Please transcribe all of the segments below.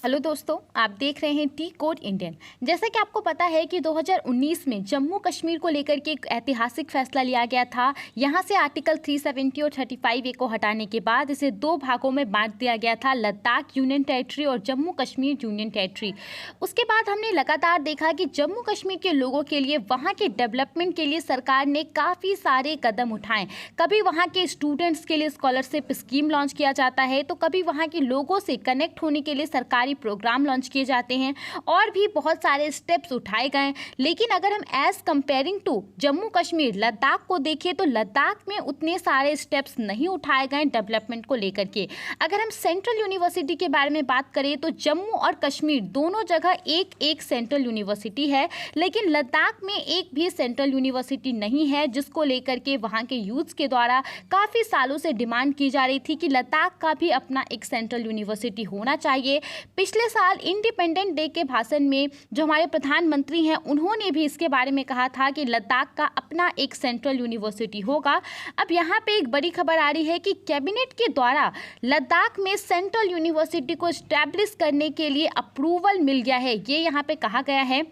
Hello दोस्तों, आप देख रहे हैं टी कोड इंडियन। जैसा कि आपको पता है कि 2019 में जम्मू कश्मीर को लेकर के एक ऐतिहासिक फैसला लिया गया था। यहां से आर्टिकल 370 और 35A को हटाने के बाद इसे दो भागों में बांट दिया गया था, लद्दाख यूनियन टेरिटरी और जम्मू कश्मीर यूनियन टेरिटरी। उसके बाद हमने लगातार देखा कि जम्मू कश्मीर के लोगों के लिए, वहाँ के डेवलपमेंट के लिए सरकार ने काफ़ी सारे कदम उठाए। कभी वहाँ के स्टूडेंट्स के लिए स्कॉलरशिप स्कीम लॉन्च किया जाता है, तो कभी वहाँ के लोगों से कनेक्ट होने के लिए सरकारी प्रोग्राम लॉन्च किए जाते हैं और भी बहुत सारे स्टेप्स उठाए गए। लेकिन अगर हम as comparing to Jammu Kashmir Ladakh को देखें तो लद्दाख में उतने सारे स्टेप्स नहीं उठाए गए डेवलपमेंट को लेकर के। अगर हम सेंट्रल यूनिवर्सिटी के बारे में बात करें तो जम्मू और कश्मीर दोनों जगह एक एक सेंट्रल यूनिवर्सिटी है, लेकिन लद्दाख में एक भी सेंट्रल यूनिवर्सिटी नहीं है, जिसको लेकर के वहाँ के यूथ्स के द्वारा काफ़ी सालों से डिमांड की जा रही थी कि लद्दाख का भी अपना एक सेंट्रल यूनिवर्सिटी होना चाहिए। पिछले साल इंडिपेंडेंट डे के भाषण में जो हमारे प्रधानमंत्री हैं, उन्होंने भी इसके बारे में कहा था कि लद्दाख का अपना एक सेंट्रल यूनिवर्सिटी होगा। अब यहाँ पे एक बड़ी खबर आ रही है कि कैबिनेट के द्वारा लद्दाख में सेंट्रल यूनिवर्सिटी को एस्टैब्लिश करने के लिए अप्रूवल मिल गया है, ये यहाँ पे कहा गया है।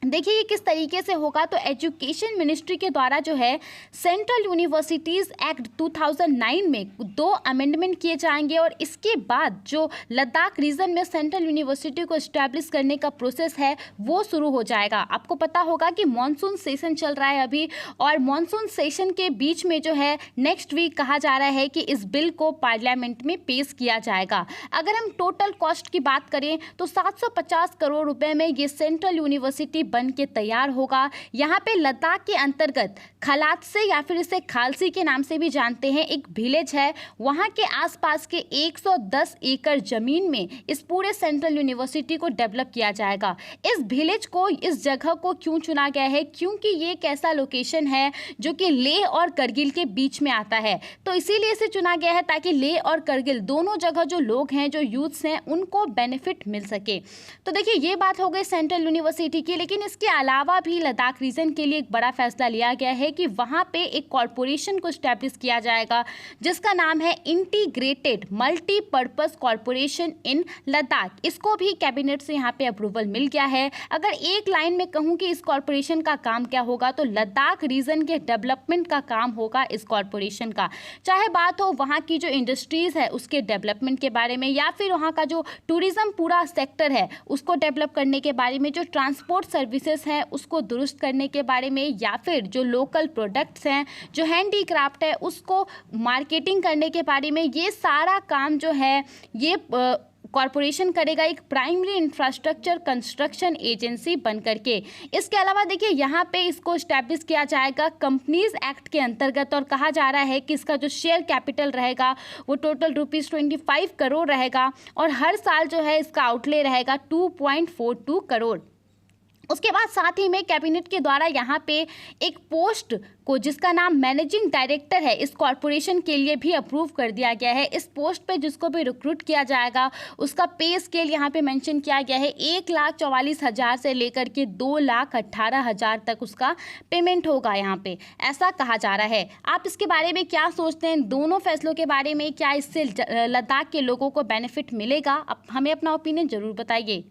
देखिए ये किस तरीके से होगा, तो एजुकेशन मिनिस्ट्री के द्वारा जो है सेंट्रल यूनिवर्सिटीज़ एक्ट 2009 में दो अमेंडमेंट किए जाएंगे और इसके बाद जो लद्दाख रीजन में सेंट्रल यूनिवर्सिटी को इस्टेब्लिश करने का प्रोसेस है वो शुरू हो जाएगा। आपको पता होगा कि मॉनसून सेशन चल रहा है अभी, और मॉनसून सेशन के बीच में जो है नेक्स्ट वीक कहा जा रहा है कि इस बिल को पार्लियामेंट में पेश किया जाएगा। अगर हम टोटल कॉस्ट की बात करें तो 750 करोड़ रुपए में ये सेंट्रल यूनिवर्सिटी बन के तैयार होगा। यहाँ पे लद्दाख के अंतर्गत खलात से, या फिर इसे खालसी के नाम से भी जानते हैं, एक विलेज है। वहाँ के आसपास के 110 एकड़ जमीन में इस पूरे सेंट्रल यूनिवर्सिटी को डेवलप किया जाएगा। इस विलेज को, इस जगह को क्यों चुना गया है? क्योंकि ये एक ऐसा लोकेशन है जो कि लेह और करगिल के बीच में आता है, तो इसीलिए इसे चुना गया है ताकि लेह और करगिल दोनों जगह जो लोग हैं, जो यूथ्स हैं, उनको बेनिफिट मिल सके। तो देखिए ये बात हो गई सेंट्रल यूनिवर्सिटी की, लेकिन इसके अलावा भी लद्दाख रीजन के लिए एक बड़ा फैसला लिया गया है कि वहाँ पे एक कॉरपोरेशन को स्टैब्लिश किया जाएगा जिसका नाम है इंटीग्रेटेड मल्टीपर्पस कॉरपोरेशन इन लद्दाख। इसको भी कैबिनेट से यहाँ पे अप्रूवल मिल गया है। अगर एक लाइन में कहूँ कि इस कॉरपोरेशन का काम क्या होगा, तो लद्दाख रीजन के डेवलपमेंट का काम होगा इस कॉरपोरेशन का। चाहे बात हो वहाँ की जो इंडस्ट्रीज़ है उसके डेवलपमेंट के बारे में, या फिर वहाँ का जो टूरिज्म पूरा सेक्टर है उसको डेवलप करने के बारे में, जो ट्रांसपोर्ट सर्विसेज हैं उसको दुरुस्त करने के बारे में, या फिर जो लोकल प्रोडक्ट्स हैं, जो हैंडीक्राफ्ट है उसको मार्केटिंग करने के बारे में। ये सारा काम जो है ये कॉरपोरेशन करेगा एक प्राइमरी इंफ्रास्ट्रक्चर कंस्ट्रक्शन एजेंसी बन करके। इसके अलावा देखिए यहाँ पे इसको इस्टेब्लिश किया जाएगा कंपनीज एक्ट के अंतर्गत, और कहा जा रहा है कि इसका जो शेयर कैपिटल रहेगा वो टोटल ₹25 करोड़ रहेगा, और हर साल जो है इसका आउटले रहेगा 2.42 करोड़। उसके बाद साथ ही में कैबिनेट के द्वारा यहाँ पे एक पोस्ट को, जिसका नाम मैनेजिंग डायरेक्टर है, इस कॉरपोरेशन के लिए भी अप्रूव कर दिया गया है। इस पोस्ट पे जिसको भी रिक्रूट किया जाएगा उसका पे स्केल यहाँ पे मेंशन किया गया है। 1,44,000 से लेकर के 2,18,000 तक उसका पेमेंट होगा यहाँ पे, ऐसा कहा जा रहा है। आप इसके बारे में क्या सोचते हैं, दोनों फैसलों के बारे में? क्या इससे लद्दाख के लोगों को बेनिफिट मिलेगा? हमें अपना ओपिनियन जरूर बताइए।